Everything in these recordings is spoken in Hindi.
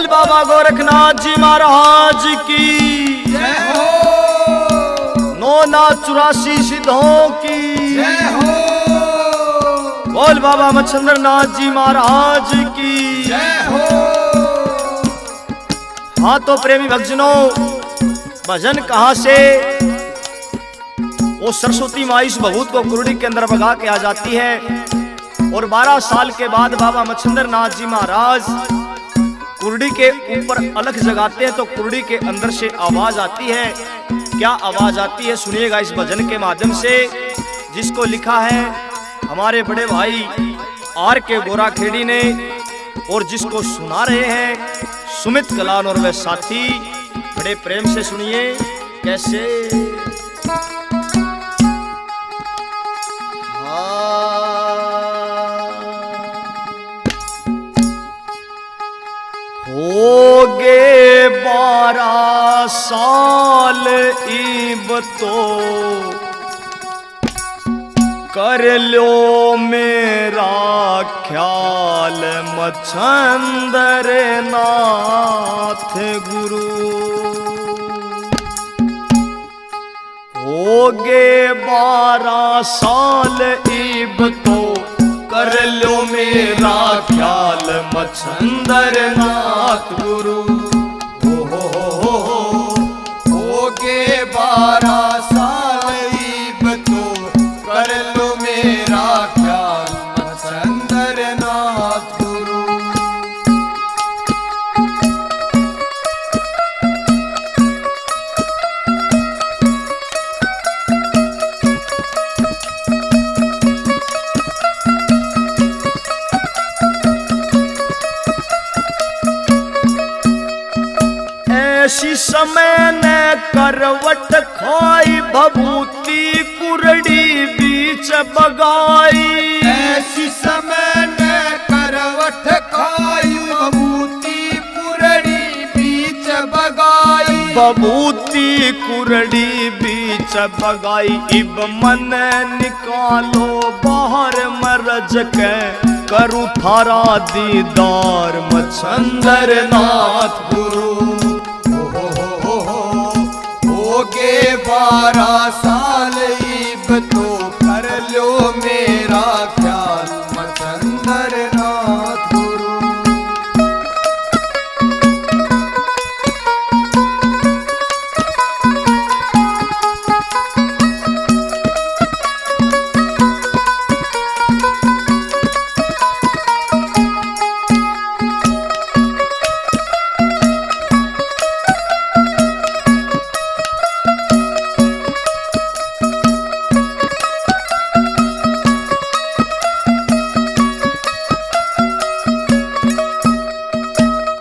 बोल बाबा गोरखनाथ जी महाराज की जय हो। 984 सिद्धों की जय हो। बोल बाबा मच्छिंद्र नाथ जी महाराज की जय हो। हाँ तो प्रेमी भक्तजनों, भजन कहां से वो सरस्वती माँ इस भभूत को कुरडी के अंदर भगा के आ जाती है और 12 साल के बाद बाबा मच्छिंद्र नाथ जी महाराज कुरडी के ऊपर अलग जगाते हैं तो कुरडी के अंदर से आवाज आती है। क्या आवाज आती है सुनिएगा इस भजन के माध्यम से, जिसको लिखा है हमारे बड़े भाई आर के गोरा खेड़ी ने और जिसको सुना रहे हैं सुमित कलान और वे साथी। बड़े प्रेम से सुनिए कैसे। होगे 12 साल इब तो कर लो मेरा ख्याल मच्छिंद्र नाथ गुरु। होगे 12 साल इब तो कर लो मेरा ख्याल मच्छिंद्र नाथ गुरु। होगे 12 साल इब तो कर लो मेरा ख्याल मच्छिंद्र नाथ गुरु। ऐसी समय ने करवट खाई भभूति कुरडी बीच बगाई। ऐसी समय ने करवट खाई भभूति कुरडी बीच बगाई। भभूति कुरडी बीच बगाई। इब मन निकालो बाहर मरज के करूँ थारा दीदार मच्छिंद्र नाथ गुरु। होगे 12 साल इब तो कर लो मेरा ख्याल मच्छिंद्र नाथ गुरु।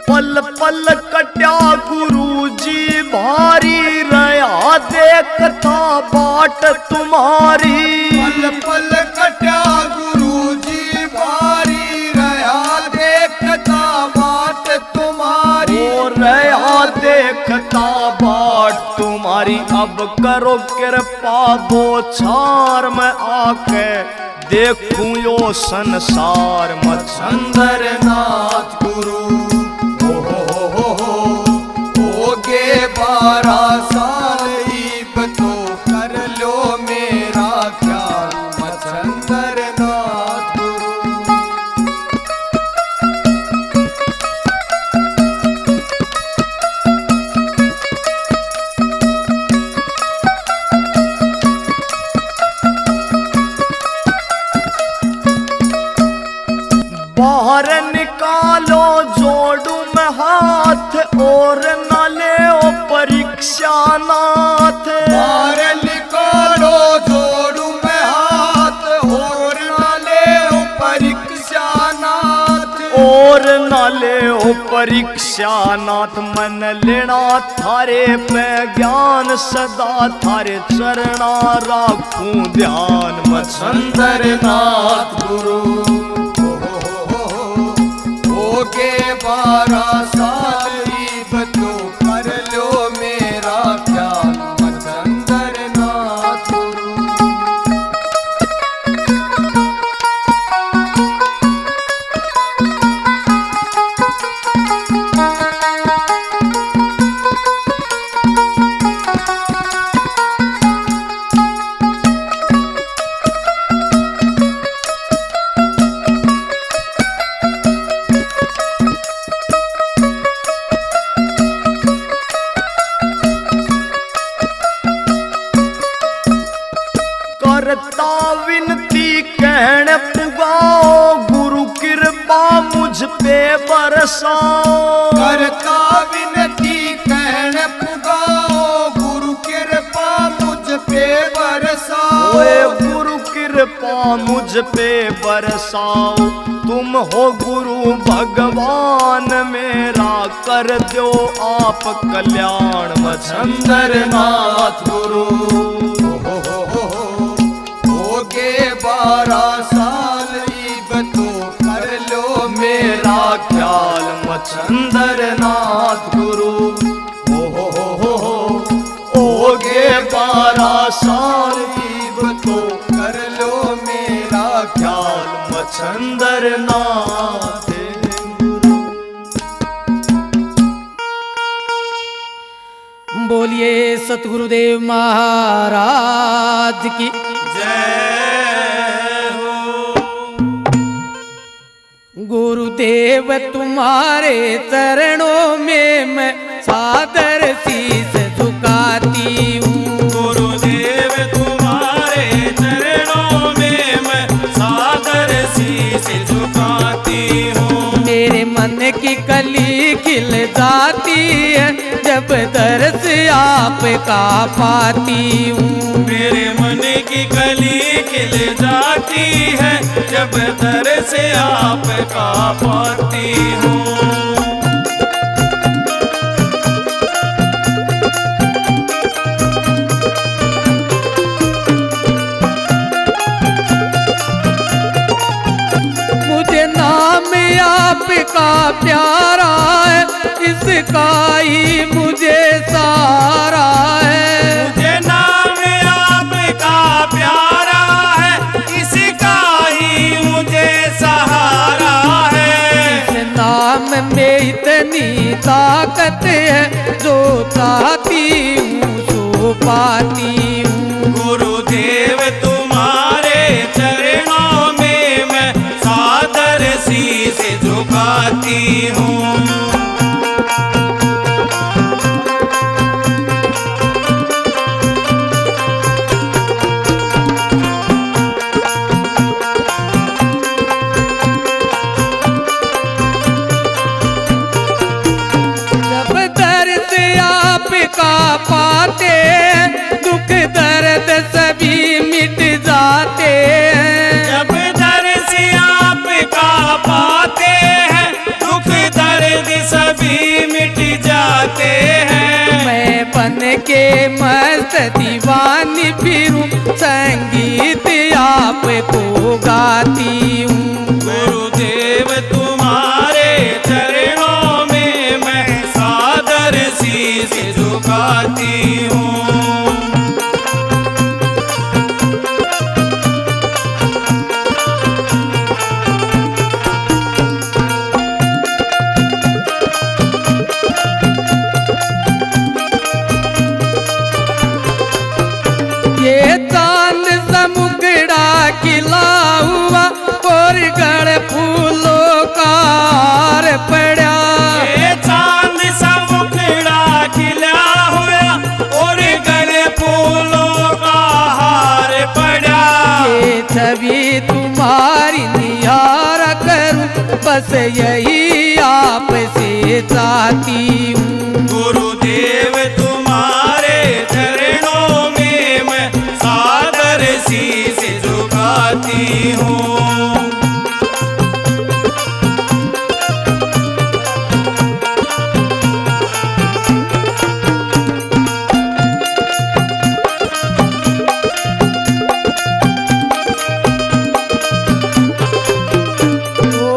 पल पल कट्या गुरु जी भारी रहा देखता बाट तुम्हारी। पल पल कट्या गुरु जी भारी रहा देखता बाट तुम्हारी। ओ रहा देखता बाट तुम्हारी। अब करो कृपा बोछार में आके देखूं यो संसार मच्छिंद्र नाथ गुरु। होगे 12 साल इब तो कर लो मेरा ख्याल मच्छिंद्र नाथ गुरु। बाहर निकालो जोड़ू में हाथ और न ले ओ परीक्षा नाथ। बाहर निकालो जोड़ू में हाथ और न ले ओ परीक्षा नाथ। और न ले ओ परीक्षा नाथ। मन लेना थारे पे ज्ञान सदा थारे चरणा राखूं ध्यान मच्छिंद्र नाथ गुरु। होगे 12 साल इब तो कर लो मेरा ख्याल मच्छिंद्र नाथ गुरु। करता विनती कहण पुगाओ, गुरु कृपा मुझ पे बरसाओ। करता विनती कहण पुगाओ, गुरु कृपा मुझ पे बरसाओ। ओए गुरु कृपा मुझ पे बरसाओ, तुम हो गुरु भगवान मेरा, कर दो आप कल्याण मच्छंदर नाथ गुरु। हो के 12 साल इब तो कर लो मेरा ख्याल मच्छंदर नाथ गुरु। हो गे 12 साल इब तो कर लो मेरा ख्याल मच्छंदर नाथ गुरु। बोलिए सतगुरुदेव महाराज की जय हो। गुरुदेव तुम्हारे चरणों में मैं सादर शीस झुकाती हूँ। गुरुदेव तुम्हारे चरणों में मैं सादर शीस झुकाती हूँ। मेरे मन की कली खिल जाती है जब दर्श आपका पाती हूँ। मेरे मन की कली खिल जाती है जब दर्श आपका पाती हूँ। मुझे नाम आपका प्यारा है, इसका ही मुझे सहारा है। मुझे नाम आपका प्यारा है, इसका ही मुझे सहारा है। इस नाम में इतनी ताकत है, जो चाहती हूँ सो पाती हूँ। गुरुदेव तुम्हारे चरणों में मैं सादर शीस झुकाती हूँ। जब दर्द आपका पाते हैं, दुख दर्द सभी मिट जाते हैं। जब दर्द आपका पाते हैं, दुख दर्द सभी मिट जाते हैं। मैं बन के मस्त दीवानी फिरूं, संगीत आपको गाती हूँ। गुरुदेव तुम्हारे चरणों में मैं सादर शीस झुकाती हूँ। ये चांद समुगड़ा खिला हुआ और गढ़ फूलों का हार पड़ा। ये चांद सा मुखड़ा खिला हुआ और गले फूलों का हार पड़ा। ये छवि तुम्हारी निहारा करूं, बस यही आपसे चाहती हूँ। गुरुदेव तुम्हारे चरणों में मैं सादर शीस झुकाती हूँ।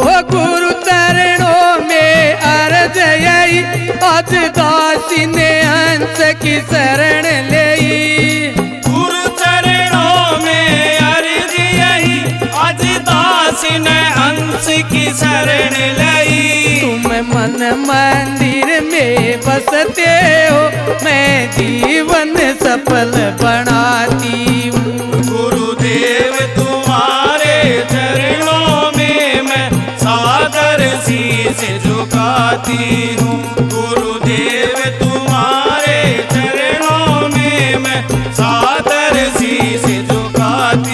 ओ गुरु चरणों में अर्ज यही, आज दासी ने हंस की शरण ली। गुरु चरणों में अर्ज यही, आज दासी ने हंस की शरण लई। तुम मन मंदिर में बसते हो, मैं जीवन सफल बनाती हूँ। गुरुदेव तुम्हारे चरणों में मैं सादर शीस झुकाती हूँ। गुरुदेव तुम्हारे चरणों में मैं सादर शीस झुकाती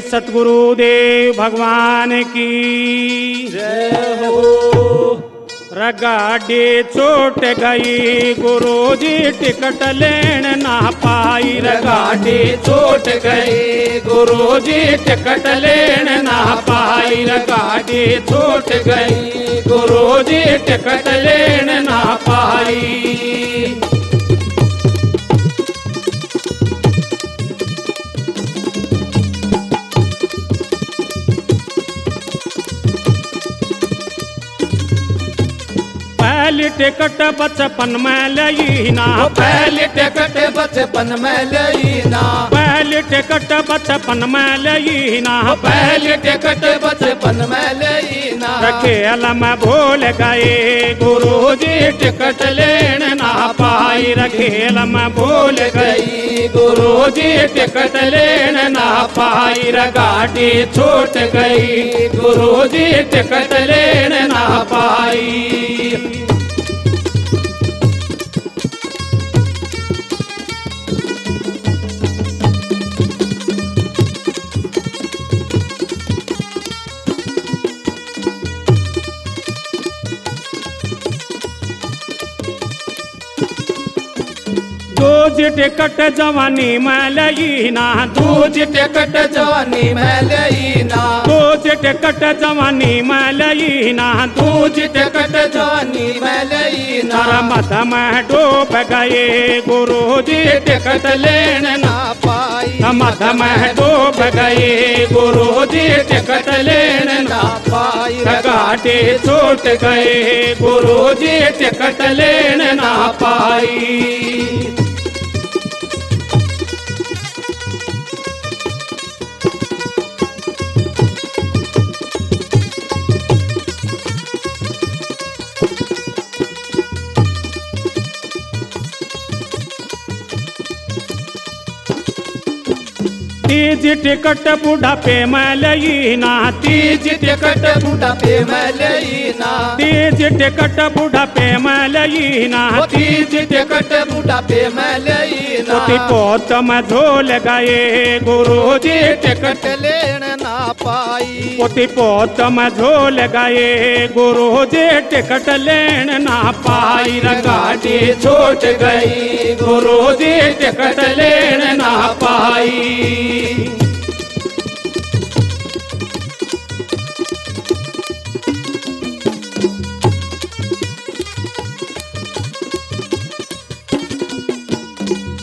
सतगुरुदेव भगवान की जय हो। रगाड़ी छूट गई गुरुजी टिकट लेन ना पाई। गाड़ी छूट गई गुरुजी टिकट लेन ना पाई। गाड़ी छूट गई गुरुजी टिकट लेन ना पाई। पहली टिकट बचपन में लई ना। पहली टिकट बचपन में लई ना। पहली टिकट बचपन में लई ना। पहली टिकट बचपन में लई ना। खेल में भूल गए गुरुजी टिकट लेन ना पाई। खेल में भूल गई गुरुजी टिकट लेन ना पाई। गाड़ी छूट गई गुरुजी टिकट लेन ना पाई। दूज टिकट जवानी में लई ना। दूज टिकट जवानी में लई ना। दूज टिकट जवानी में लई ना। दूज टिकट जवानी में लई ना। मद में डूब गए गुरुजी टिकट लेन ना पाई। मद में डूब गए गुरुजी टिकट लेन ना पाई। गाड़ी छूट गए गुरुजी टिकट लेन ना पाई। तीज टिकट बुढ़ापे में लई ना। तीज टिकट बुढ़ापे में लई ना। तीज टिकट बुढ़ापे में लई ना। तीज टिकट बुढ़ापे में लई ना। पोती पोत में झोल गए गुरुजी टिकट लेन ना पाई। पोती पोत में झोल गए गुरुजी टिकट लेन ना पाई। गाड़ी छूट गई गुरुजी टिकट लेन ना पाई।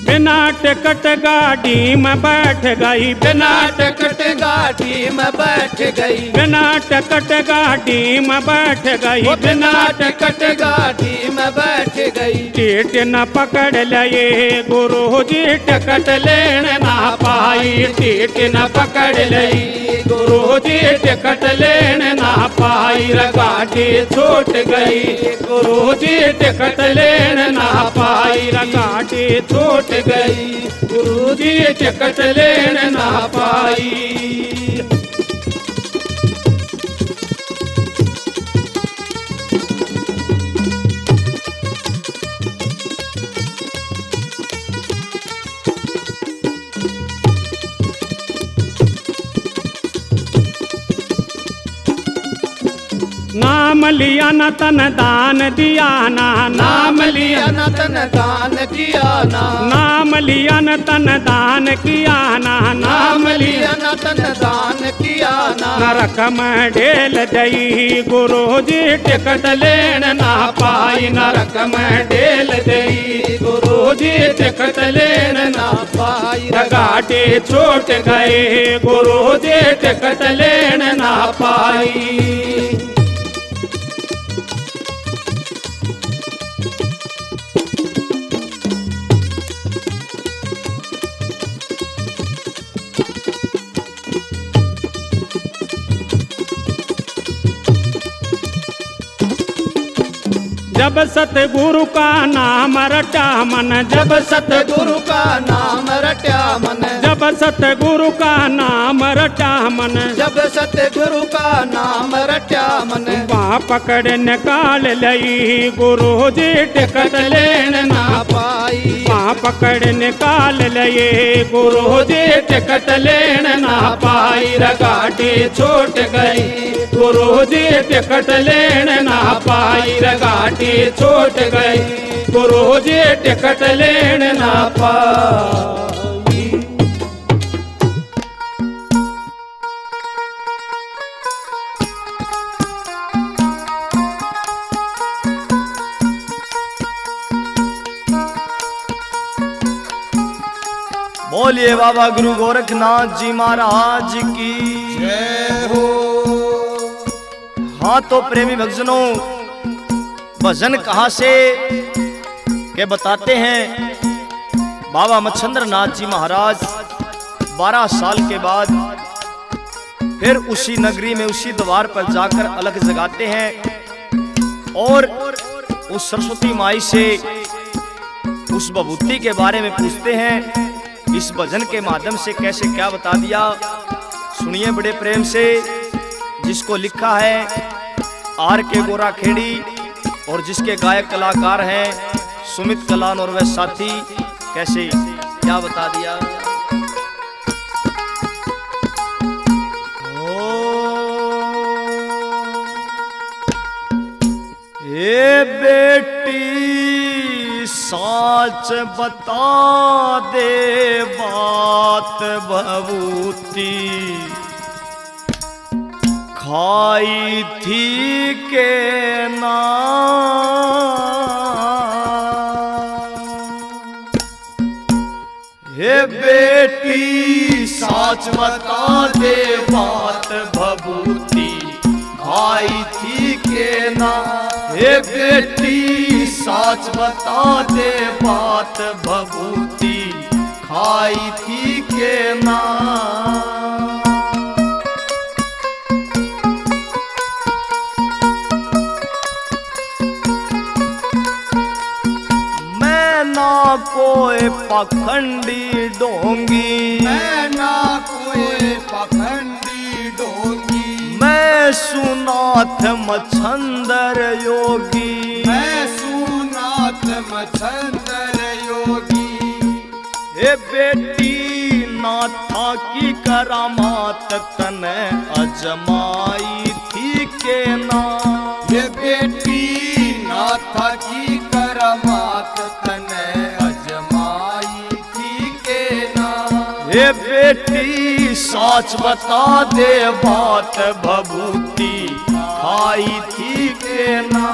बिना टिकट गाड़ी में बैठ गई। बिना टिकट गाड़ी में बैठ गई। बिना टिकट गाड़ी में बैठ गई। बिना टिकट गाड़ी में बैठ गई। टीट न पकड़ लिए गुरुजी टिकट लेन ना पाई। टीट न पकड़ लई गुरुजी टिकट लेन ना पाई। गाड़ी छूट गई गुरुजी टिकट लेन ना पाई। गाड़ी छूट गई गुरुजी टिकट लेन ना पाई। नाम लिया न तन दान दिया ना। नाम लिया न तन दान किया ना। नाम लिया न तन दान किया ना। नाम लिया न तन दान किया ना। नरक में ढेल दई गुरुजी टिकट लेन ना पाई। नरक में ढेल दई गुरुजी टिकट लेन ना पाई। गाड़ी छूट गए गुरुजी टिकट लेन ना पाई। जब सतगुरु का नाम रटा मन। जब सतगुरु का नाम रटा मन। जब सतगुरु का नाम रटा मन। जब सतगुरु का नाम रटा मन। वहाँ पकड़ निकाल लई गुरु जी टिकट लेन ना पाई। माँ पकड़ निकाल लई गुरु जी टिकट लेन ना पाई। गाड़ी छूट गई गुरु जी टिकट लेन ना पाई। गाड़ी छूट गई गुरु जी टिकट लेन ना पाई। बोलिए बाबा गुरु गोरखनाथ जी महाराज की जय हो। हाँ तो प्रेमी भक्तजनों, भजन कहाँ से के बताते हैं। बाबा मच्छंद्र नाथ जी महाराज 12 साल के बाद फिर उसी नगरी में उसी द्वार पर जाकर अलग जगाते हैं और उस सरस्वती माई से उस विभूति के बारे में पूछते हैं। इस भजन के माध्यम से कैसे क्या बता दिया, सुनिए बड़े प्रेम से। जिसको लिखा है आर के गोरा खेड़ी और जिसके गायक कलाकार हैं सुमित कलान और वह साथी, कैसे क्या बता दिया। ए बेटी साच बता दे बात भभूति खाई थी के ना। हे बेटी साच बता दे बात भभूति खाई थी के ना। हे बेटी साच बता दे बात भभूति खाई थी के ना। मैं ना कोई पखंडी डोंगी, मैं ना कोई पखंडी डोंगी। मैं सुनाथ मच्छंदर योगी, मैं सुनाथ मच्छंदर योगी। हे बेटी नाथा की करामात तने अजमाई थी के ना। ये बेटी नाथा की करामात तने अजमाई थी के ना। हे बेटी साच बता दे बात भभूति खाई थी के ना।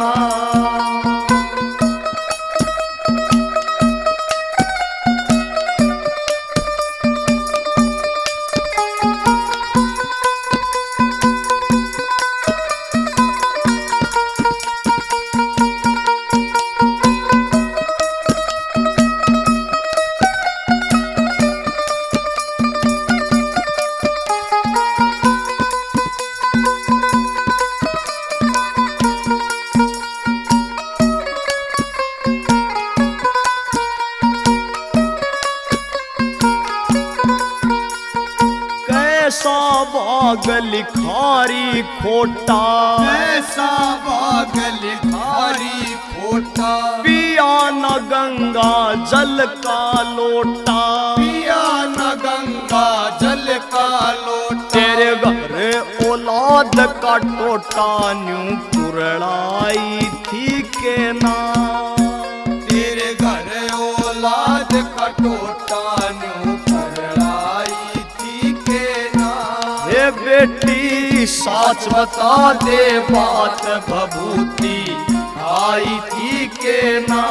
कैसा बाग लिखारी खोटा, ऐसा बाग लिखारी खोटा। पिया न गंगा जल का लोटा, पिया न गंगा जल का लोटा। तेरे घर औलाद का टोटा न्यू कुरड़ाई थी के ना। तेरे घर औलाद का टोटा न्यू कुरड़ाई थी के ना। हे बेटी साच बता दे बात भभूति आई थी के ना।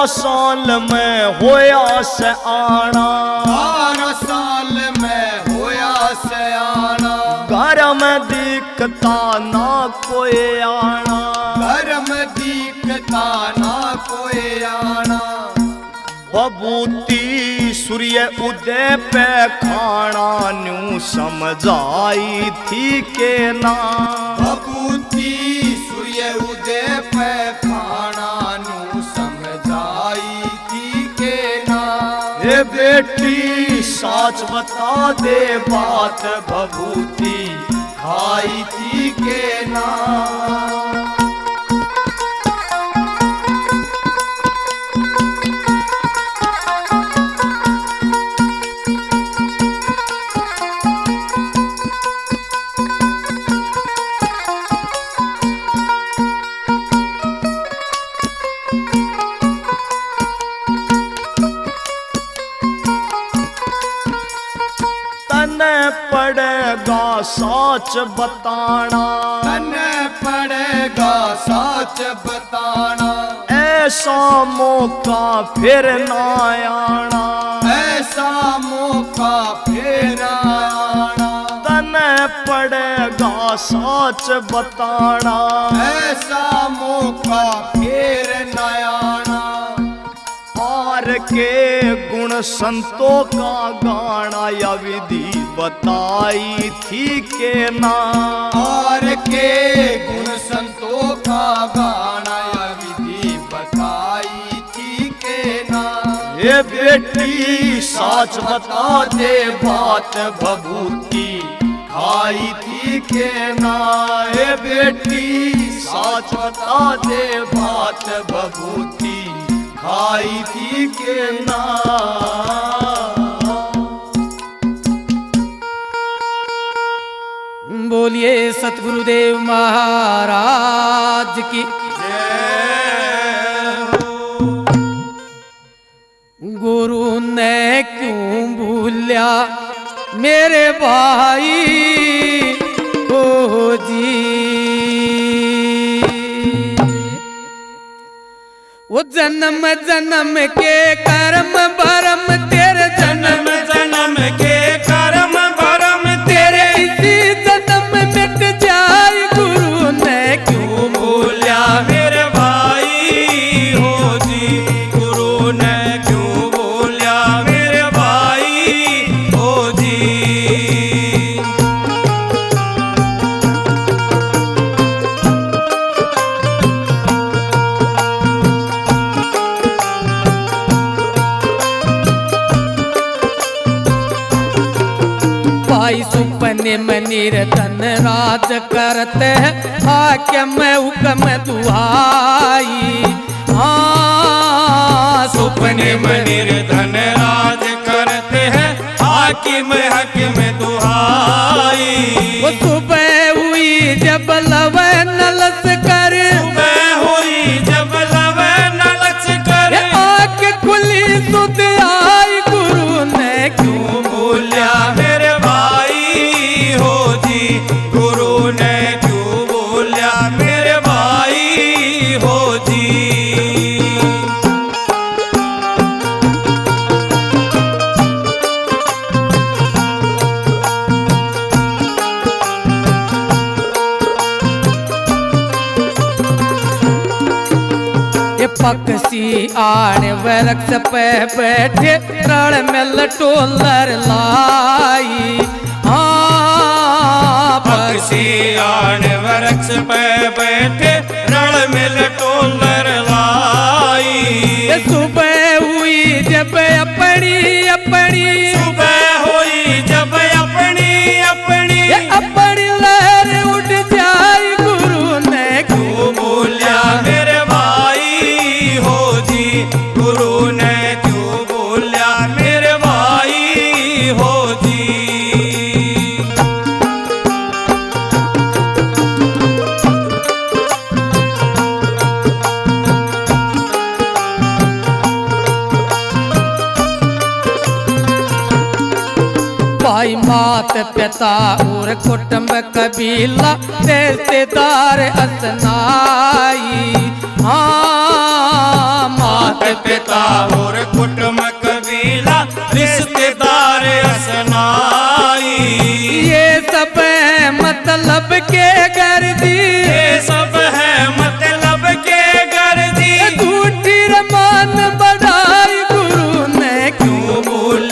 साल में होया से आना, 12 साल में होया से आना। घर में दिखता ना कोई आना, घर में दिखता ना कोई आना। बबूती सूर्य उदय पे खाना न्यू समझाई थी के ना। भभूति सूर्य उदय पे खाना न्यू समझाई थी के ना। ये बेटी साच बता दे बात भभूति खाई थी के ना। पड़ेगा साच बताना। तने पड़ेगा साच बताना। ऐसा मौका फिर ना आना। ऐसा मौका फिर आना। तने पड़ेगा साच बताना। ऐसा मौका फिर न आना। पार के गुण संतों का गाना या विधि बताई थी के ना। और के गुण संतों का गाना या विधि बताई थी के ना। ये बेटी साच बता दे बात भभूति खाई थी के ना। ये बेटी साच बता दे बात भभूति खाई थी के ना। बोलिए सतगुरुदेव महाराज की। गुरु ने क्यों भूलिया मेरे भाई को जी। वो जन्म जन्म के कर्म भरम तेरे जन्म जन्म के कर्म भरम तेरे इसी जन्म मिट जाए। गुरु ने क्यों भूलिया मेरे भाई हो जी। गुरु ने क्यों बोलिया मेरे भाई हो जी। भाई सुपने में निर्धन राज करते हैं। हाकिम हुक्म दुहाई। हाँ सुपने में निर्धन राज करते हैं। हाकिम हकीम दुहाई। वो सुबह हुई जब लवे नलस कर। सुबह हुई जब लवे नलच कर। आँख खुली सुध आई। गुरु ने क्यों बोलिया मेरे भाई हो जी। गुरु ने क्यों बोलिया मेरे भाई हो जी। ये पक्षी आड़ वृक्ष पे बैठे रण में लटोलर लाई। हाँ पक्षी आन वृक्ष पे बैठे रण में लटोलर लाई। ये सुबह हुई जब अपनी अपनी। सुबह हुई जब अपनी अपनी। ये अपनी लहर उठ जाए। गुरु ने क्यों बोलिया मेरे भाई हो जी। गुरु ने क्यों बोलिया मेरे भाई हो जी। भाई मात पिता और कुटुंब कबीला रिश्तेदार असनाई। हाँ मात पिता और कुटुंब कबीला रिश्तेदार असनाई। ये सब है मतलब के गर्दी। ये सब है मतलब के गर्दी। झूठी रमान बढ़ाई। गुरु ने क्यों बोल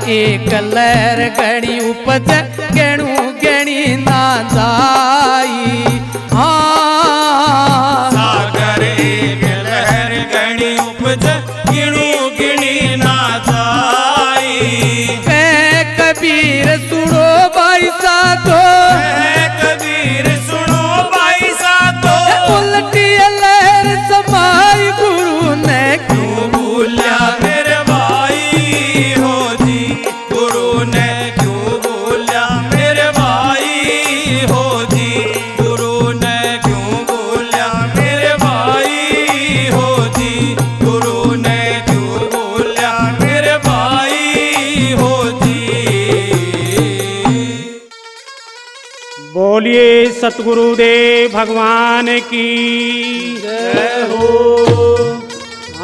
एक लहर गणी उपज गणू गणी ना जाई। हाँ सागर एक लहर गणी उपज गिणू गिणी ना जाई। कह कबीर सुनो भाई साधो, कबीर सुनो भाई साधो, उल्टी लहर समाई गुरु ने क्यों बोलिया मेरे भाई हो जी, गुरु ने क्यों बोलिया मेरे भाई हो जी, गुरु ने क्यों बोलिया मेरे भाई हो जी, गुरु ने क्यों बोलिया मेरे भाई हो जी। बोलिए सतगुरुदेव भगवान की जय हो।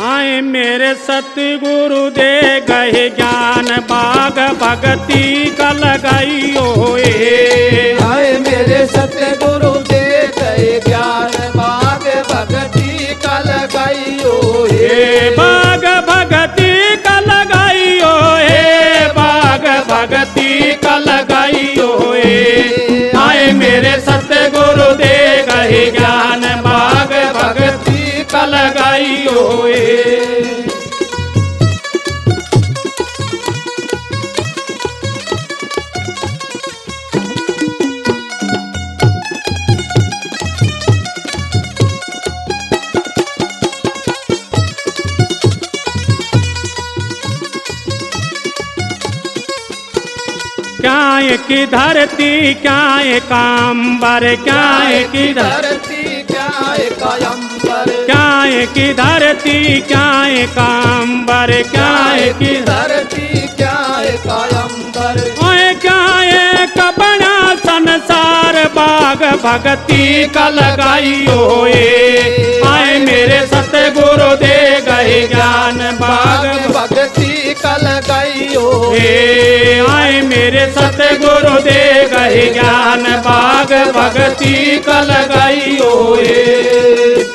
आए मेरे सतगुरु दे गए ज्ञान बाग भगती का लगाइयो ए। आए मेरे सतगुरु दे गए ज्ञान बाग भगती का लगाइयो ए बाग भगती का लगाइयो ए बाग भगती का लगाइयो ए। आए मेरे सतगुरु दे गए ज्ञान बाग भगती का लगाइयो ए। क्या की धरती क्या काम्बर क्या की धरती क्या कायंबर, क्या की धरती क्या काम्बर क्या की धरती क्या कायंबर। ओए क्या कबड़ा संसार बाग भगती का लगाइयो ए। आए मेरे सतगुरु दे गए ज्ञान बाग भगती का लगाइयो ए। आए मेरे सतगुरु दे गए ज्ञान बाग भगती का लगाइयो ए।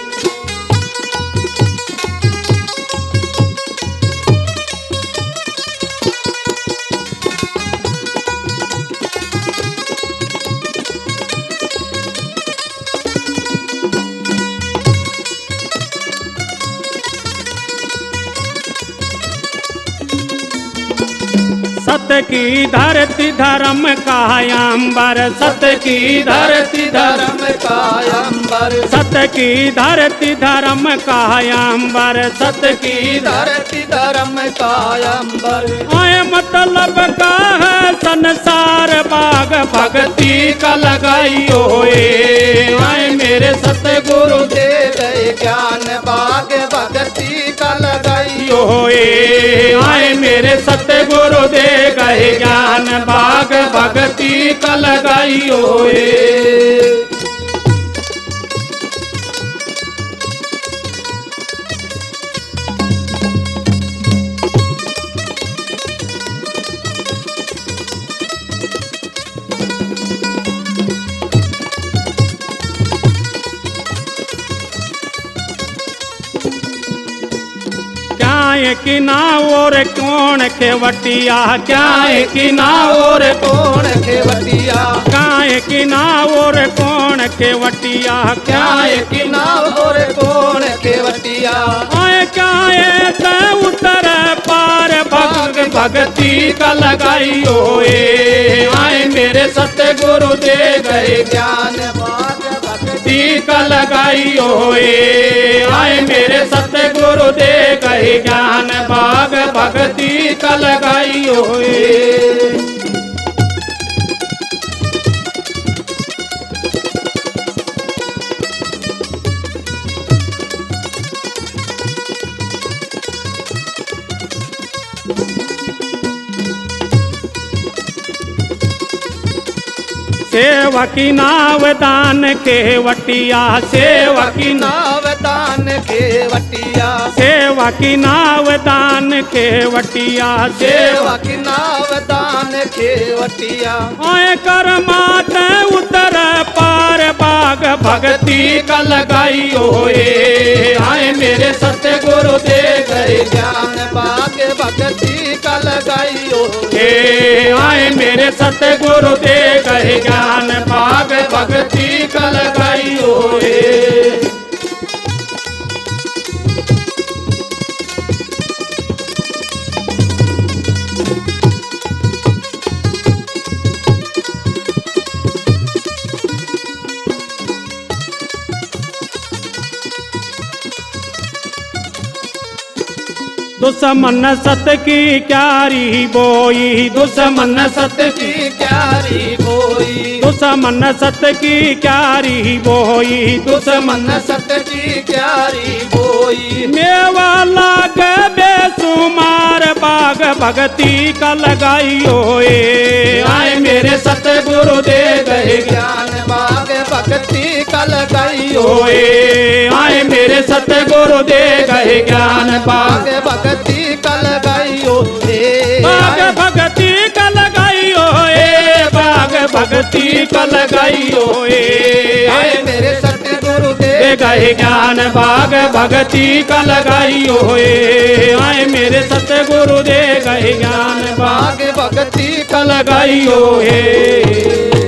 सत की धरती धर्म कायंबर सत की धरती धर्म कायंबर, सत की धरती धर्म कायंबर सत की धरती धर्म कायंबर। आए मतलब का है संसार बाग भगती का लगाइयो ए। आए मेरे सतगुरु दे गए ज्ञान बाग भगती का लगाइयो यो ए। आए मेरे सतगुरु दे गए ज्ञान बाग भगती का लगाइयो ए। क्या की नाओर कौन खेवटिया क्या की नाओर कौन खेवटिया, क्या की नाओर कौन खेवटिया क्या की नाव और कौन खेवटिया। आए क्या उतर पार भग भगती का लगाइयो ए। आए मेरे सतगुरु दे गए ज्ञान बाग भगती का लगाइयो ए। आए मेरे सतगुरु दे गए ज्ञान बाग भगती का लगाइयो ए। सेवा की नाव दान केवटिया सेवा की नाव दान खेवटिया, सेवा की नाव दान केवटिया सेवा की नाव दान खेवटिया। आए कर मात उतर पार बाग भगती का लगाइयो ए। आए मेरे सतगुरु गुरु दे गए ज्ञान बाग भक्ति का लगाइयो हे आए मेरे सतगुरु दे गए ज्ञान बाग भक्ति का लगाइयो हे। दुश्मन सत की क्यारी बोई, दुश्मन सत की क्यारी बोई, दुश्मन सत की क्यारी बोई, दुश्मन सत की क्यारी बोई। मेवा लाग बेसुमार बाग भक्ति का लगाइयो ए। आए मेरे सतगुरु दे गए ज्ञान बाग भक्ति का लगाइयो ए। आए मेरे सतगुरु दे गए ज्ञान बाग भक्ति का लगाइयो बाग भक्ति का लगाइयो ए। बाग भक्ति का लगाइयो ए। आए मेरे सतगुरु दे गए ज्ञान बाग भक्ति का लगाइयो ए। आए मेरे सतगुरु दे गए ज्ञान बाग भक्ति का लगाइयो ए।